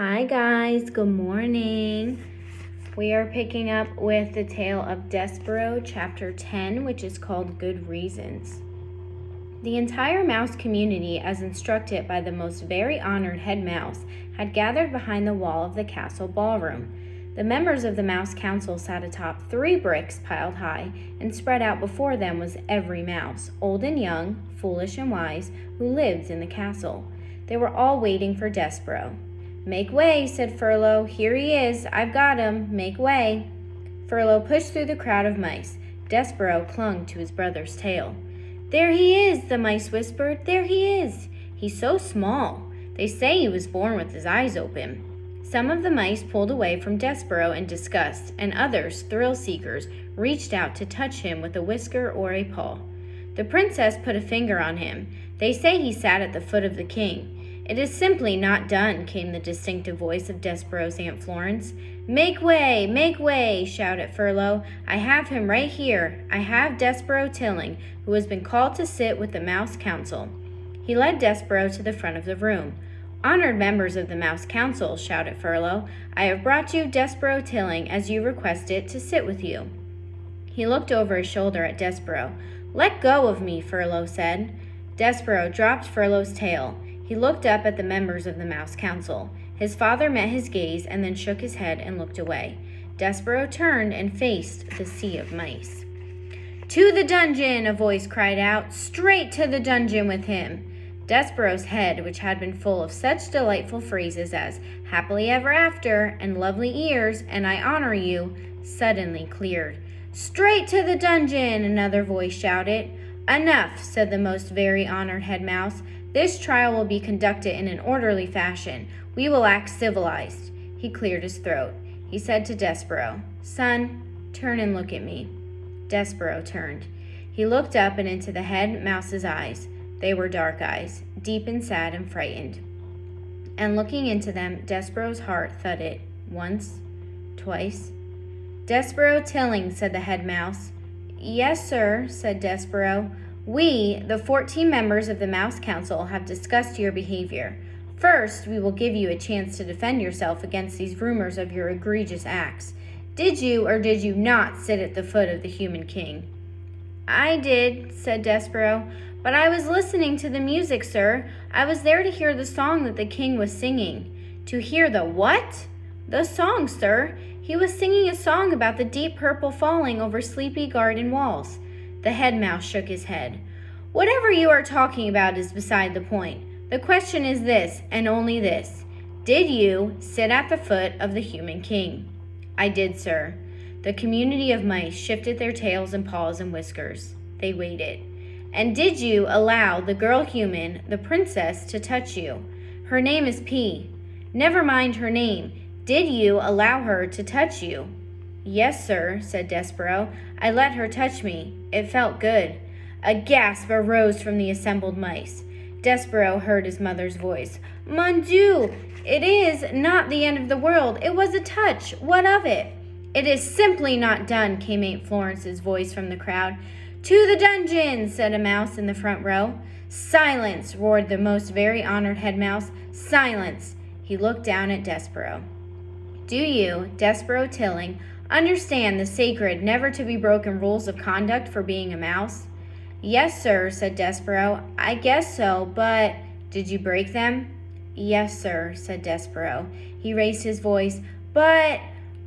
Hi guys, good morning. We are picking up with the tale of Despereaux, chapter 10, which is called Good Reasons. The entire mouse community, as instructed by the most very honored head mouse, had gathered behind the wall of the castle ballroom. The members of the mouse council sat atop 3 bricks piled high, and spread out before them was every mouse, old and young, foolish and wise, who lived in the castle. They were all waiting for Despereaux. "Make way," said Furlough. "Here he is. I've got him. Make way." Furlough pushed through the crowd of mice. Despereaux clung to his brother's tail. "There he is," the mice whispered. "There he is. He's so small. They say he was born with his eyes open." Some of the mice pulled away from Despereaux in disgust, and others, thrill-seekers, reached out to touch him with a whisker or a paw. The princess put a finger on him. "They say he sat at the foot of the king." "It is simply not done," came the distinctive voice of Despereaux's Aunt Florence. Make way, shouted Furlough. "I have him right here. I have Despereaux Tilling, who has been called to sit with the Mouse Council." He led Despereaux to the front of the room. "Honored members of the Mouse Council," shouted Furlough, "I have brought you Despereaux Tilling, as you requested, to sit with you." He looked over his shoulder at Despereaux. "Let go of me," Furlough said. Despereaux dropped Furlough's tail. He looked up at the members of the Mouse Council. His father met his gaze and then shook his head and looked away. Despereaux turned and faced the sea of mice. "To the dungeon!" a voice cried out. "Straight to the dungeon with him!" Despereaux's head, which had been full of such delightful phrases as "happily ever after" and "lovely ears" and "I honor you," suddenly cleared. "Straight to the dungeon!" another voice shouted. "Enough," said the most very honored head mouse. "This trial will be conducted in an orderly fashion. We will act civilized." He cleared his throat. He said to Despereaux, "Son, turn and look at me." Despereaux turned. He looked up and into the head mouse's eyes. They were dark eyes, deep and sad and frightened. And looking into them, Despereaux's heart thudded once, twice. "Despereaux Tilling," said the head mouse. "Yes, sir," said Despereaux. "We, the 14 members of the Mouse Council, have discussed your behavior. First, we will give you a chance to defend yourself against these rumors of your egregious acts. Did you or did you not sit at the foot of the human king?" "I did," said Despereaux, "but I was listening to the music, sir. I was there to hear the song that the king was singing." "To hear the what?" "The song, sir. He was singing a song about the deep purple falling over sleepy garden walls." The head mouse shook his head. "Whatever you are talking about is beside the point. The question is this, and only this. Did you sit at the foot of the human king?" "I did, sir." The community of mice shifted their tails and paws and whiskers. They waited. "And did you allow the girl human, the princess, to touch you? Her name is P. Never mind her name. Did you allow her to touch you?" "Yes, sir," said Despereaux. "I let her touch me. It felt good." A gasp arose from the assembled mice. Despereaux heard his mother's voice. "Mon Dieu! It is not the end of the world. It was a touch. What of it?" "It is simply not done," came Aunt Florence's voice from the crowd. "To the dungeon!" said a mouse in the front row. "Silence!" roared the most very honored head mouse. "Silence!" He looked down at Despereaux. "Do you, Despereaux Tilling, understand the sacred, never-to-be-broken rules of conduct for being a mouse?" "Yes, sir," said Despereaux. "I guess so, but—" "Did you break them?" "Yes, sir," said Despereaux. He raised his voice. "But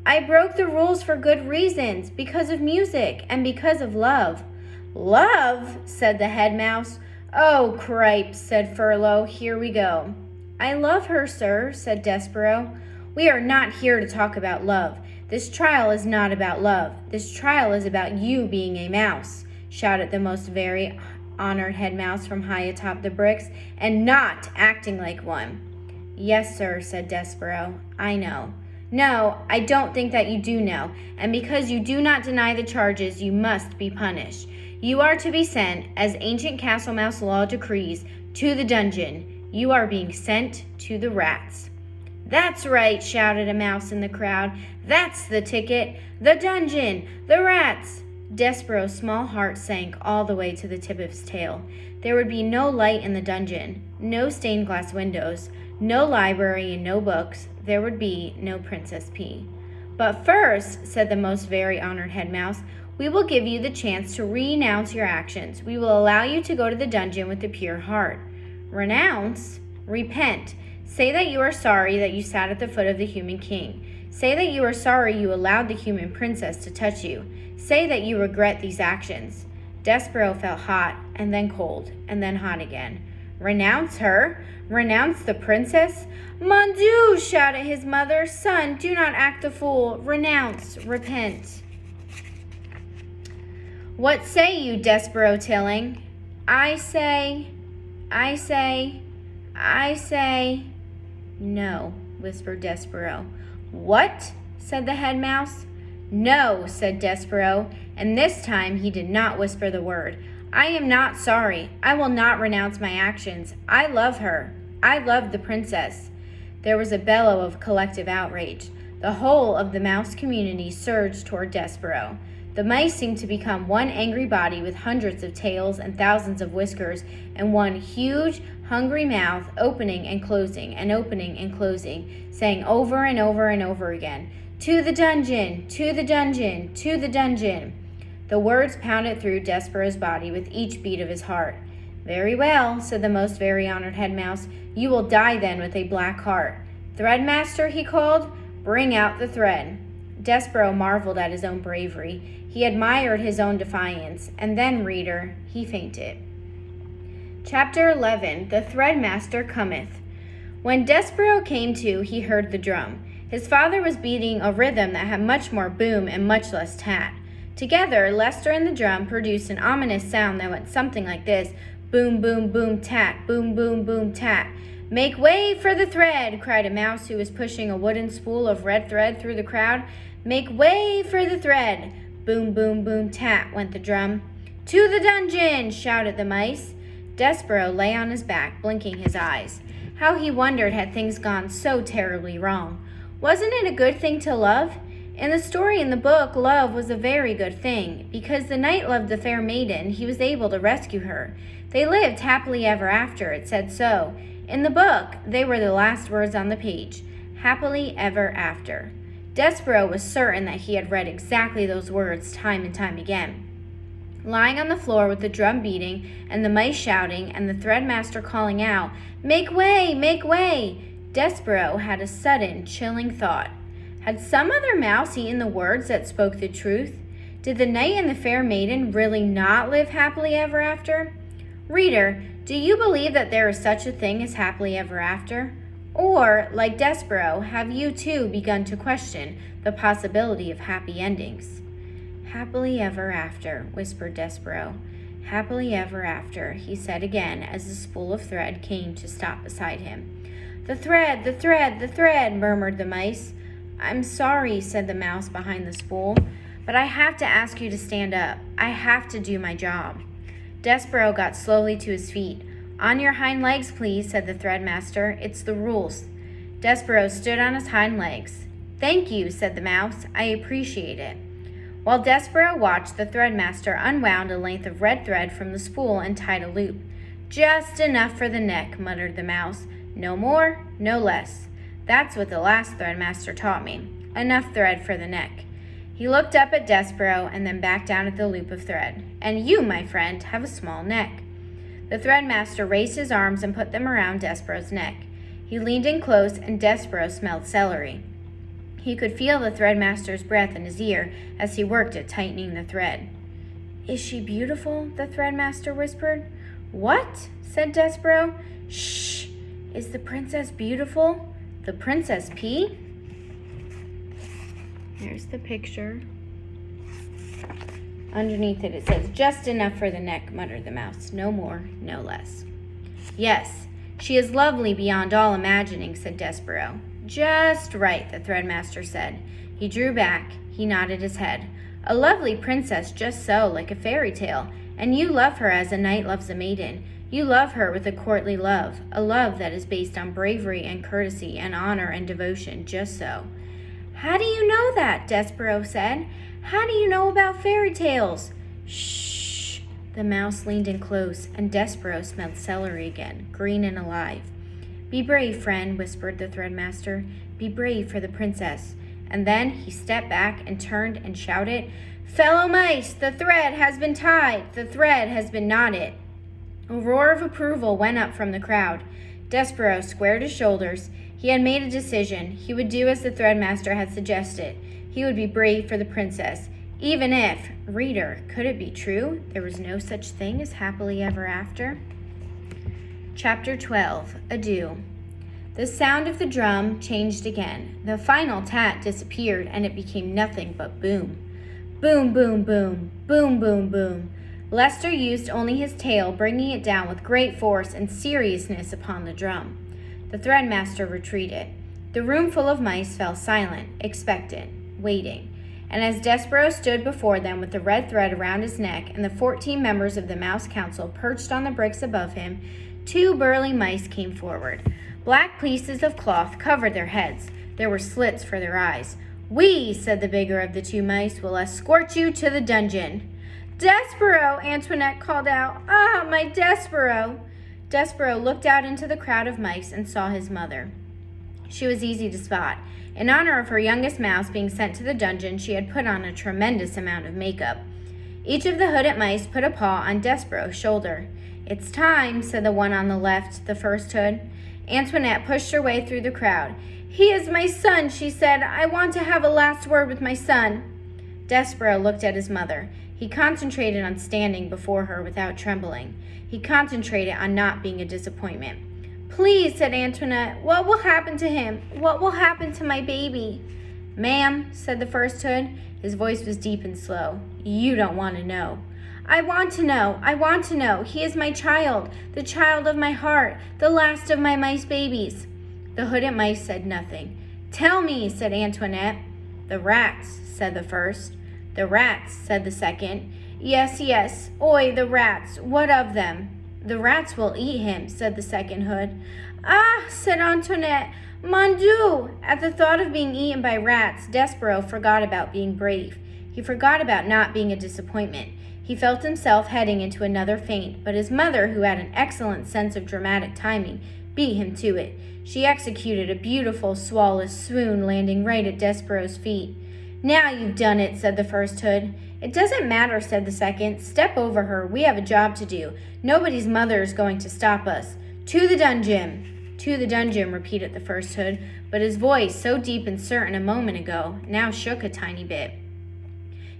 I broke the rules for good reasons, because of music and because of love." "Love?" said the head mouse. "Oh, cripes," said Furlough. "Here we go." "I love her, sir," said Despereaux. "We are not here to talk about love. This trial is not about love. This trial is about you being a mouse," shouted the most very honored head mouse from high atop the bricks, "and not acting like one." "Yes, sir," said Despereaux. "I know." "No, I don't think that you do know, and because you do not deny the charges, you must be punished. You are to be sent, as ancient castle mouse law decrees, to the dungeon. You are being sent to the rats." "That's right," shouted a mouse in the crowd. "That's the ticket. The dungeon. The rats." Despereaux's small heart sank all the way to the tip of his tail. There would be no light in the dungeon, no stained glass windows, No library and no books. There would be no Princess P. But first, said the most very honored head mouse, we will give you the chance to renounce your actions. We will allow you to go to the dungeon with a pure heart. Renounce? Repent. Say that you are sorry that you sat at the foot of the human king. Say that you are sorry you allowed the human princess to touch you. Say that you regret these actions. Despereaux felt hot, and then cold, and then hot again. Renounce her? Renounce the princess? Mon Dieu, shouted his mother. Son, do not act the fool. Renounce, repent. What say you, Despereaux Tilling? I say, no, whispered Despereaux. What? Said the head mouse. No, said Despereaux, and this time he did not whisper the word. I am not sorry. I will not renounce my actions. I love her. I love the princess. There was a bellow of collective outrage. The whole of the mouse community surged toward Despereaux. The mice seemed to become one angry body with hundreds of tails and thousands of whiskers and one huge, hungry mouth opening and closing and opening and closing, saying over and over and over again, "To the dungeon! To the dungeon! To the dungeon!" The words pounded through Despereaux's body with each beat of his heart. Very well, said the most very honored head mouse. You will die then with a black heart. Threadmaster, he called, bring out the thread. Despereaux marveled at his own bravery. He admired his own defiance. And then, reader, he fainted. Chapter 11. The Threadmaster Cometh. When Despereaux came to, he heard the drum. His father was beating a rhythm that had much more boom and much less tat. Together, Lester and the drum produced an ominous sound that went something like this. Boom, boom, boom, tat, boom, boom, boom, tat. Make way for the thread, cried a mouse who was pushing a wooden spool of red thread through the crowd. Make way for the thread. Boom, boom, boom, tat, went the drum. To the dungeon, shouted the mice. Despereaux lay on his back, blinking his eyes. How he wondered had things gone so terribly wrong. Wasn't it a good thing to love? In the story in the book, love was a very good thing. Because the knight loved the fair maiden, he was able to rescue her. They lived happily ever after, it said so. In the book, they were the last words on the page. Happily ever after. Despereaux was certain that he had read exactly those words time and time again. Lying on the floor with the drum beating and the mice shouting and the threadmaster calling out, Make way! Make way! Despereaux had a sudden, chilling thought. Had some other mouse eaten the words that spoke the truth? Did the knight and the fair maiden really not live happily ever after? Reader, do you believe that there is such a thing as happily ever after? Or, like Despereaux, have you too begun to question the possibility of happy endings? Happily ever after, whispered Despereaux. Happily ever after, he said again as the spool of thread came to stop beside him. The thread, the thread, the thread, murmured the mice. I'm sorry, said the mouse behind the spool, but I have to ask you to stand up. I have to do my job. Despereaux got slowly to his feet. On your hind legs, please, said the threadmaster. It's the rules. Despereaux stood on his hind legs. Thank you, said the mouse. I appreciate it. While Despereaux watched, the threadmaster unwound a length of red thread from the spool and tied a loop. Just enough for the neck, muttered the mouse. No more, no less. That's what the last threadmaster taught me. Enough thread for the neck. He looked up at Despereaux and then back down at the loop of thread. And you, my friend, have a small neck. The threadmaster raised his arms and put them around Despereaux's neck. He leaned in close, and Despereaux smelled celery. He could feel the threadmaster's breath in his ear as he worked at tightening the thread. Is she beautiful? The threadmaster whispered. What? Said Despereaux. Shh! Is the princess beautiful? The Princess P? There's the picture. Underneath it says, just enough for the neck, muttered the mouse. No more, no less. Yes, she is lovely beyond all imagining, said Despereaux. Just right, the threadmaster said. He drew back. He nodded his head. A lovely princess just so, like a fairy tale. And you love her as a knight loves a maiden. You love her with a courtly love, a love that is based on bravery and courtesy and honor and devotion, just so. How do you know that? Despereaux said. How do you know about fairy tales? Shh. The mouse leaned in close, and Despereaux smelled celery again, green and alive. "Be brave, friend," whispered the threadmaster. "Be brave for the princess." And then he stepped back and turned and shouted, "Fellow mice, the thread has been tied. The thread has been knotted." A roar of approval went up from the crowd. Despereaux squared his shoulders. He had made a decision. He would do as the threadmaster had suggested. He would be brave for the princess, even if, reader, could it be true? There was no such thing as happily ever after. Chapter 12, Adieu. The sound of the drum changed again. The final tat disappeared, and it became nothing but boom. Boom, boom, boom, boom, boom, boom. Lester used only his tail, bringing it down with great force and seriousness upon the drum. The threadmaster retreated. The room full of mice fell silent, expectant, waiting. And as Despereaux stood before them with the red thread around his neck and the 14 members of the Mouse Council perched on the bricks above him, 2 burly mice came forward. Black pieces of cloth covered their heads. There were slits for their eyes. "We," said the bigger of the 2 mice, "will escort you to the dungeon." "Despereaux!" Antoinette called out. "Ah, my Despereaux!" Despereaux looked out into the crowd of mice and saw his mother. She was easy to spot. In honor of her youngest mouse being sent to the dungeon, she had put on a tremendous amount of makeup. Each of the hooded mice put a paw on Despereaux' shoulder. "It's time," said the one on the left, the first hood. Antoinette pushed her way through the crowd. "He is my son," she said. "I want to have a last word with my son." Despereaux looked at his mother. He concentrated on standing before her without trembling. He concentrated on not being a disappointment. "Please," said Antoinette, "what will happen to him? What will happen to my baby?" "Ma'am," said the first hood. His voice was deep and slow. "You don't want to know." "I want to know. I want to know. He is my child, the child of my heart, the last of my mice babies." The hooded mice said nothing. "Tell me," said Antoinette. "The rats," said the first. "The rats," said the second. "Yes, yes. Oi, the rats. What of them?" "The rats will eat him," said the second hood. "Ah," said Antoinette. "Mon Dieu!" At the thought of being eaten by rats, Despereaux forgot about being brave. He forgot about not being a disappointment. He felt himself heading into another faint, but his mother, who had an excellent sense of dramatic timing, beat him to it. She executed a beautiful swallow swoon, landing right at Despereaux's feet. "Now you've done it," said the first hood. "It doesn't matter," said the second. "Step over her. We have a job to do. Nobody's mother is going to stop us. To the dungeon." "To the dungeon," repeated the first hood, but his voice, so deep and certain a moment ago, now shook a tiny bit.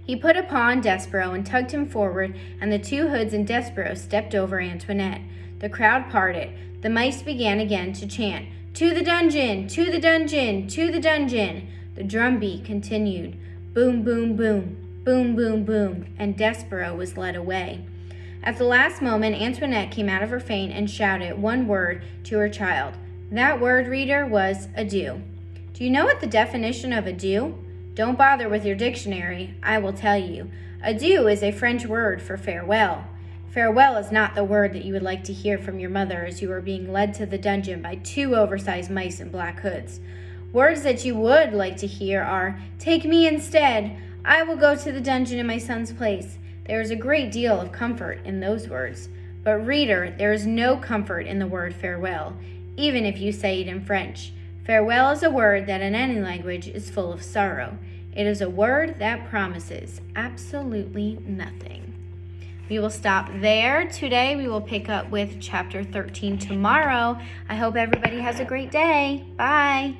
He put a paw on Despereaux and tugged him forward, and the 2 hoods and Despereaux stepped over Antoinette. The crowd parted. The mice began again to chant, "To the dungeon! To the dungeon! To the dungeon!" The drum beat continued. Boom, boom, boom. Boom, boom, boom. And Despereaux was led away. At the last moment, Antoinette came out of her faint and shouted one word to her child. That word, reader, was adieu. Do you know what the definition of adieu? Don't bother with your dictionary. I will tell you. Adieu is a French word for farewell. Farewell is not the word that you would like to hear from your mother as you are being led to the dungeon by 2 oversized mice in black hoods. Words that you would like to hear are, "Take me instead. I will go to the dungeon in my son's place." There is a great deal of comfort in those words. But reader, there is no comfort in the word farewell, even if you say it in French. Farewell is a word that in any language is full of sorrow. It is a word that promises absolutely nothing. We will stop there today. We will pick up with chapter 13 tomorrow. I hope everybody has a great day. Bye.